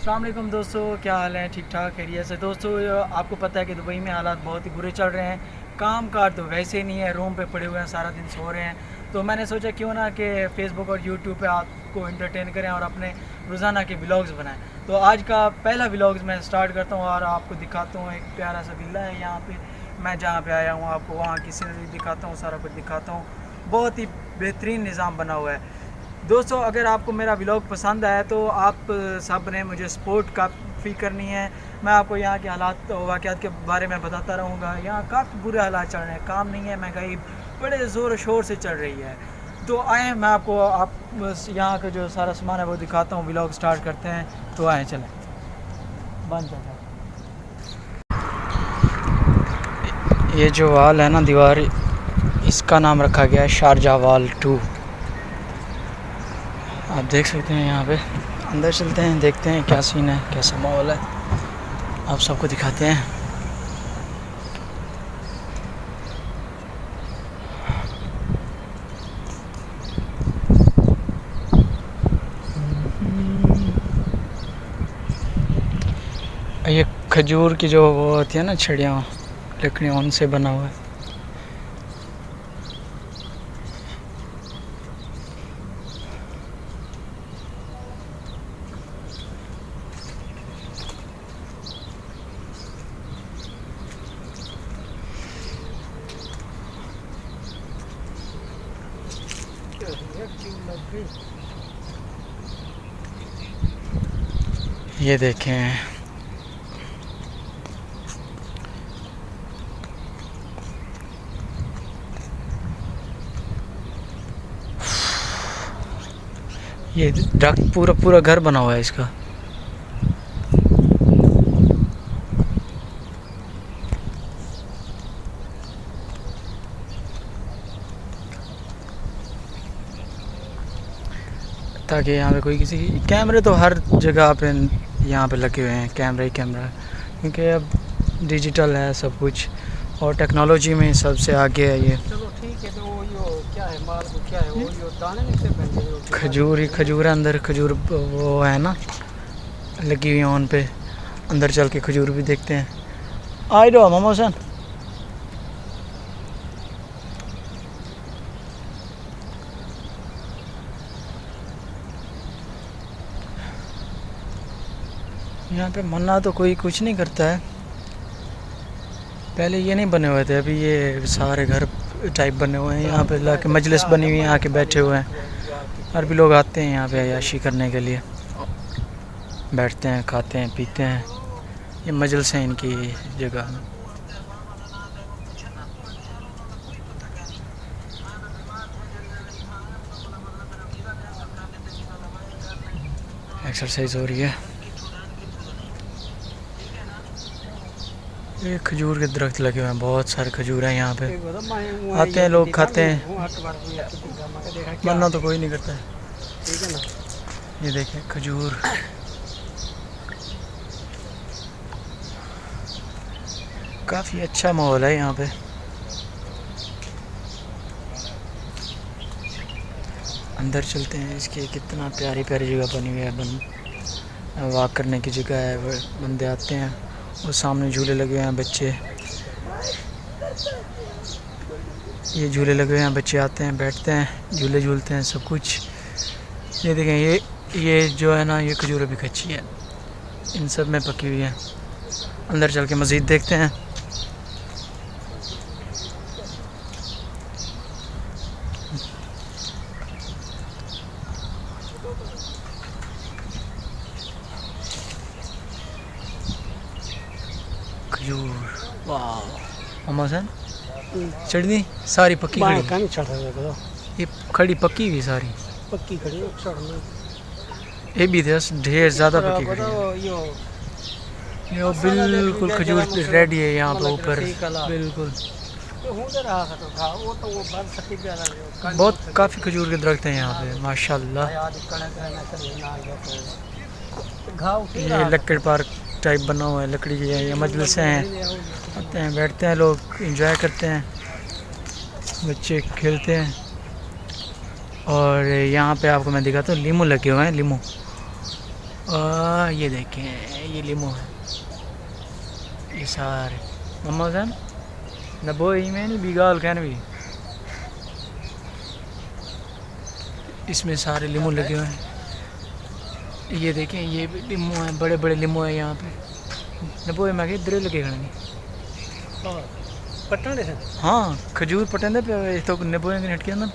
अस्सलाम वालेकुम दोस्तों, क्या हाल है? ठीक ठाक खैरियत से। दोस्तों आपको पता है कि दुबई में हालात बहुत ही बुरे चल रहे हैं। काम कार तो वैसे ही नहीं है, रूम पे पड़े हुए हैं, सारा दिन सो रहे हैं। तो मैंने सोचा क्यों ना कि फ़ेसबुक और यूट्यूब पे आपको एंटरटेन करें और अपने रोज़ाना के व्लॉग्स बनाएं। तो आज का पहला व्लॉग्स मैं स्टार्ट करता हूँ और आपको दिखाता हूँ। एक प्यारा सा विला है यहाँ पे, मैं जहाँ पे आया हूँ आपको वहाँ की सीनरी दिखाता हूँ, सारा कुछ दिखाता हूँ। बहुत ही बेहतरीन निज़ाम बना हुआ है। दोस्तों अगर आपको मेरा व्लॉग पसंद आया तो आप सब ने मुझे सपोर्ट काफ़ी करनी है। मैं आपको यहाँ के हालात वाक़यात के बारे में बताता रहूँगा। यहाँ काफ़ी बुरे हालात चल रहे हैं, काम नहीं है, महंगाई बड़े ज़ोर शोर से चल रही है। तो आए मैं आपको यहाँ का जो सारा सामान है वो दिखाता हूँ। व्लॉग स्टार्ट करते हैं, तो आए चलें। बंद कर। ये जो वाल है ना, दीवार, इसका नाम रखा गया है शारजा वाल 2। आप देख सकते हैं यहाँ पे। अंदर चलते हैं, देखते हैं क्या सीन है, कैसा माहौल है, आप सबको दिखाते हैं। ये खजूर की जो वो होती है ना, छड़ियाँ, लकड़ियाँ, उनसे बना हुआ है। ये देखें, ये पूरा पूरा घर बना हुआ है इसका। ताकि यहाँ पे कोई किसी की कैमरे तो हर जगह पे यहाँ पे लगे हुए हैं, कैमरा ही कैमरा, क्योंकि अब डिजिटल है सब कुछ और टेक्नोलॉजी में सबसे आगे है ये। चलो ठीक है। तो यो क्या है, माल को क्या है, वो यो दाने निकले पहले खजूर ही खजूर है अंदर, खजूर वो है ना लगी हुई है उन पे। अंदर चल के खजूर भी देखते हैं। आई रो मोहम्मद हुसैन। यहाँ पे मन्ना तो कोई कुछ नहीं करता है। पहले ये नहीं बने हुए थे, अभी ये सारे घर टाइप बने हुए हैं। यहाँ पे लाके मजलिस बनी हुई है, आके बैठे हुए हैं। अरबी लोग आते हैं यहाँ पे अय्याशी करने के लिए, बैठते हैं, खाते हैं, पीते हैं। ये मजलिस है इनकी जगह। एक्सरसाइज हो रही है। ये खजूर के दरख्त लगे हुए हैं, बहुत सारे खजूर हैं यहाँ पे। आते हैं लोग, खाते हैं, मरना तो कोई नहीं करता है। ठीक है ना। ये देखें खजूर, काफ़ी अच्छा माहौल है यहाँ पे। अंदर चलते हैं। इसकी कितना प्यारी प्यारी जगह बनी हुई है, वॉक करने की जगह है। बंदे आते हैं और सामने झूले लगे हुए हैं, बच्चे, ये झूले लगे हुए हैं, बच्चे आते हैं, बैठते हैं, झूले झूलते हैं, सब कुछ। ये देखें, ये जो है ना, ये खजूर अभी कच्ची है, इन सब में पकी हुई है। अंदर चल के मज़ीद देखते हैं। खजूर, वाह मोहम्मद चटनी सारी पक्की खड़ी, ये खड़ी पक्की हुई सारी पक्की खड़ी चढ़ने। ये भी थे ढेर ज़्यादा पक्की खड़ी है। ये बिल्कुल खजूर रेडी है यहाँ पे ऊपर, बिल्कुल बहुत काफ़ी खजूर के दरख्त हैं यहाँ पे माशाल्लाह। ये लकड़ पार्क टाइप बना हुआ है, लकड़ी की है, ये मजलिसें हैं, आते हैं, बैठते हैं लोग, एंजॉय करते हैं, बच्चे खेलते हैं। और यहाँ पे आपको मैं दिखाता हूँ, लीमू लगे हुए हैं, लीमू, ये देखें, ये लीमू है, ये सारे मम्मा सन नबो में नहीं बिगाल कहन भी, इसमें सारे लीमू लगे हुए हैं। ये देखें, ये भी लीमू हैं, बड़े बड़े लीमू हैं यहाँ पे। नबो मैं इधर लगे खड़े पटन हाँ, खजूर पटेंदे पे तो नबो हटके अंदर।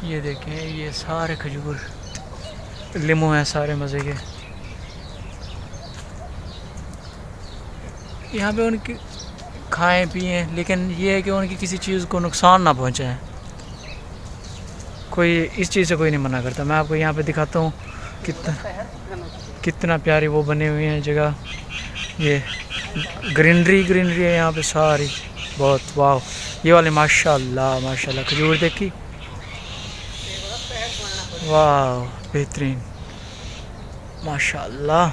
ये देखें, ये सारे खजूर लीमू हैं, सारे मज़े के। यहाँ पे उनकी खाएं पिएं, लेकिन ये है कि उनकी किसी चीज़ को नुकसान ना पहुँचाएं। कोई इस चीज़ से कोई नहीं मना करता। मैं आपको यहाँ पे दिखाता हूँ कितना प्यारी वो बनी हुई है जगह। ये ग्रीनरी है यहाँ पे सारी, बहुत वाह। ये वाले माशाल्लाह माशाल्लाह खजूर देखी, वाह बेहतरीन माशाल्लाह।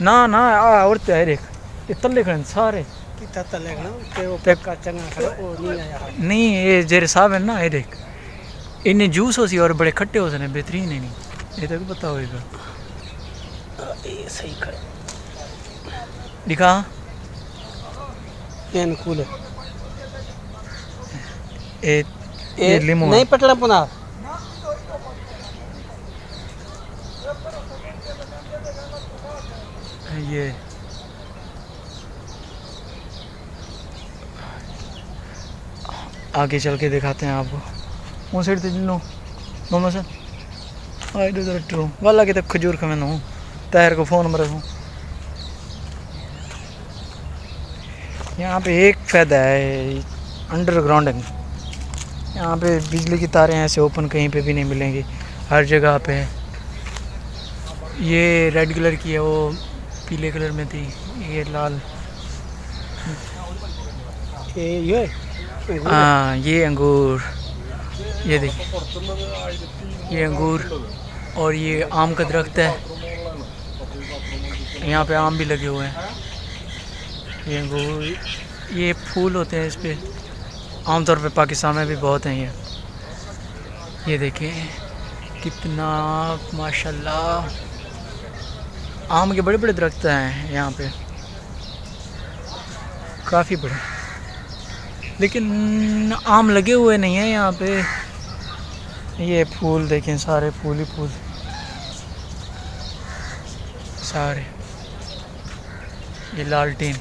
ना और देख ये तले खड़े सारे नहीं, ये जेरे साहब है ना, ये देख इन्हें जूस हो सी और बड़े खट्टे हो सने, बेहतरीन है नहीं, ये तो पता होगा। ये सही खड़े दिखा अनुकूल है। ये लीमू नहीं पटना पुना ये आगे चल के दिखाते हैं आपको। वो साइड से लो मोहम्मद सर, इधर टू वाला के तक खजूर खा मैं तैर को फ़ोन नंबर हूँ। यहाँ पे एक फ़ायदा है अंडरग्राउंडिंग, यहाँ पे बिजली की तारें ऐसे ओपन कहीं पे भी नहीं मिलेंगी, हर जगह पे है। ये रेड कलर की है, वो पीले कलर में थी, ये लाल। ये हाँ, ये अंगूर, ये देखिए ये अंगूर, और ये आम का दरख्त है, यहाँ पे आम भी लगे हुए हैं। ये अंगूर, ये फूल होते हैं इस पे, आमतौर पे पाकिस्तान में भी बहुत हैं ये देखें कितना माशाल्लाह। आम के बड़े बड़े दरख्त हैं यहाँ पे, काफ़ी बड़े, लेकिन आम लगे हुए नहीं हैं यहाँ पे। ये फूल देखें, सारे फूल ही फूल सारे। ये लालटेन,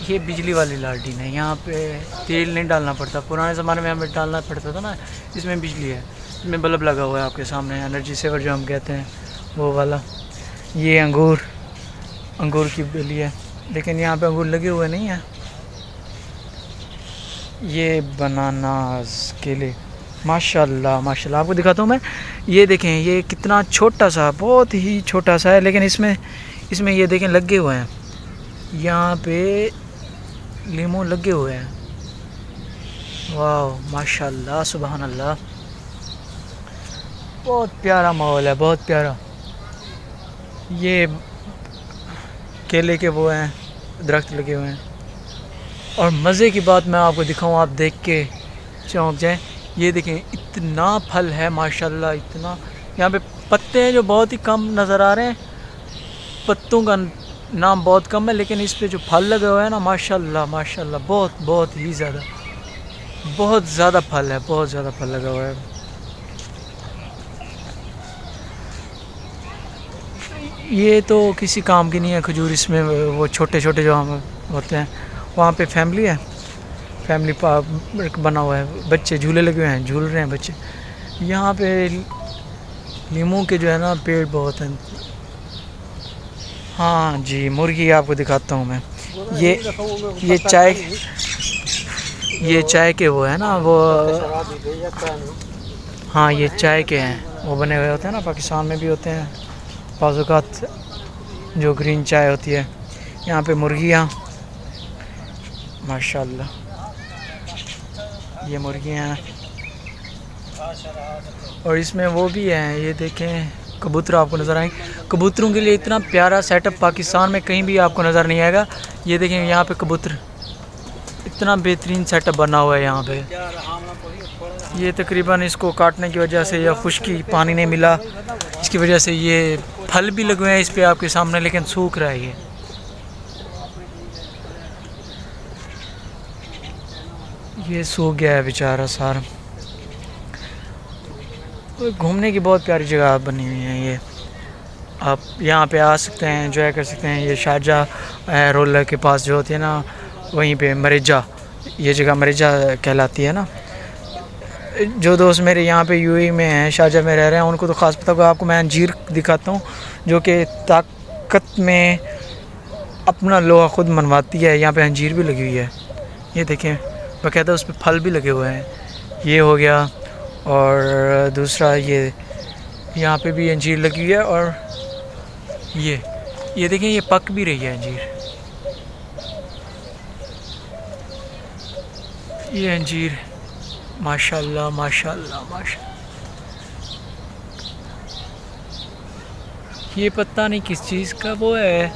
ये बिजली वाली लालटेन है, यहाँ पे तेल नहीं डालना पड़ता। पुराने ज़माने में हमें डालना पड़ता था ना, इसमें बिजली है, इसमें बल्ब लगा हुआ है आपके सामने, एनर्जी सेवर जो हम कहते हैं वो वाला। ये अंगूर की बेली है, लेकिन यहाँ पे अंगूर लगे हुए नहीं हैं। ये बनानास, केले, माशाल्लाह माशाल्लाह। आपको दिखाता हूँ मैं, ये देखें ये कितना छोटा सा, बहुत ही छोटा सा है, लेकिन इसमें ये देखें लगे हुए हैं, यहाँ पे लीमू लगे हुए हैं। वाह माशाल्लाह सुभान अल्लाह, बहुत प्यारा माहौल है, बहुत प्यारा। ये केले के वो हैं, दरख्त लगे हुए हैं। और मज़े की बात मैं आपको दिखाऊं, आप देख के चौंक जाएं। ये देखें इतना फल है माशाल्लाह, इतना। यहाँ पे पत्ते हैं जो बहुत ही कम नज़र आ रहे हैं, पत्तों का नाम बहुत कम है, लेकिन इस पे जो फल लगे हुए हैं ना माशाल्लाह माशाल्लाह, बहुत ही ज़्यादा, बहुत ज़्यादा फल है, बहुत ज़्यादा फल लगा हुआ है। ये तो किसी काम की नहीं है खजूर, इसमें वो छोटे छोटे जो हम होते हैं, वहाँ पे फैमिली है, फैमिली पार्क बना हुआ है, बच्चे झूले लगे हुए हैं, झूल रहे हैं बच्चे। यहाँ पे लीमू के जो है ना पेड़ बहुत हैं। हाँ जी, मुर्गी आपको दिखाता हूँ मैं। ये चाय के वो है ना, वो हाँ ये चाय के हैं, वो बने हुए होते हैं ना, पाकिस्तान में भी होते हैं बाज़-औक़ात, जो ग्रीन चाय होती है। यहाँ पे मुर्गियाँ माशाल्लाह, ये मुर्गियाँ हैं, और इसमें वो भी हैं, ये देखें कबूतर आपको नज़र आएंगे। कबूतरों के लिए इतना प्यारा सेटअप पाकिस्तान में कहीं भी आपको नज़र नहीं आएगा। ये देखें यहाँ पे कबूतर, इतना बेहतरीन सेटअप बना हुआ है यहाँ पे। ये तकरीबन इसको काटने की वजह से या खुश्की पानी नहीं मिला, इसकी वजह से ये फल भी लगे हुए हैं इस पे आपके सामने, लेकिन सूख रहा है ये सूख गया है बेचारा सारा। घूमने की बहुत प्यारी जगह बनी हुई है ये, आप यहाँ पे आ सकते हैं, एंजॉय कर सकते हैं। ये शारजाह रोलर के पास जो होती है ना, वहीं पे मरेजा, ये जगह मरेजा कहलाती है ना। जो दोस्त मेरे यहाँ पे यूएई में हैं, शारजाह में रह रहे हैं, उनको तो ख़ास पता होगा। आपको मैं अंजीर दिखाता हूँ जो कि ताकत में अपना लोहा खुद मनवाती है। यहाँ पे अंजीर भी लगी हुई है, ये देखें बाकायदा उस पर फल भी लगे हुए हैं। ये हो गया, और दूसरा ये यहाँ पे भी अंजीर लगी हुई है, और ये देखें ये पक भी रही है अंजीर। ये अंजीर माशाल्लाह माशाल्लाह माशाल्लाह। ये पता नहीं किस चीज़ का वो है,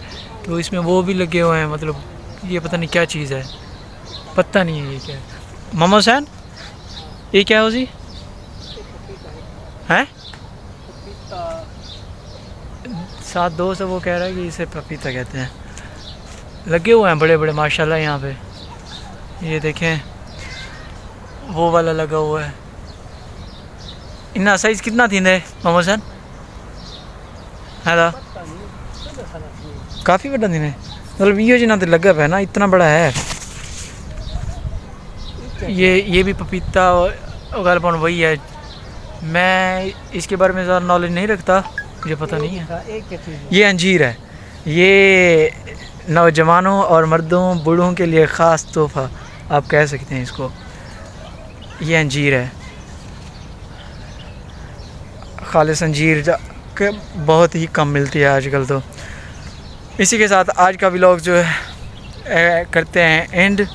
तो इसमें वो भी लगे हुए हैं, मतलब ये पता नहीं क्या चीज़ है, पता नहीं है ये क्या है। मोहम्मद हुसैन, ये क्या हो जी हैं? साथ दोस्त है, वो कह रहा है कि इसे पपीता कहते हैं। लगे हुए हैं बड़े बड़े माशाल्लाह यहाँ पे। ये देखें वो वाला लगा हुआ है। इतना साइज़ कितना थी ने मोहम्मद हुसैन? है काफ़ी बड़ा थी ने, मतलब ये जिना तो लगा है ना, इतना बड़ा है। ये भी पपीता गलबन वही है। मैं इसके बारे में ज़्यादा नॉलेज नहीं रखता, मुझे पता नहीं है। ये अंजीर है, ये नौजवानों और मर्दों बूढ़ों के लिए ख़ास तोहफ़ा आप कह सकते हैं इसको। ये अंजीर है, खालिस अंजीर के बहुत ही कम मिलती है आजकल। तो इसी के साथ आज का व्लॉग जो है करते हैं एंड।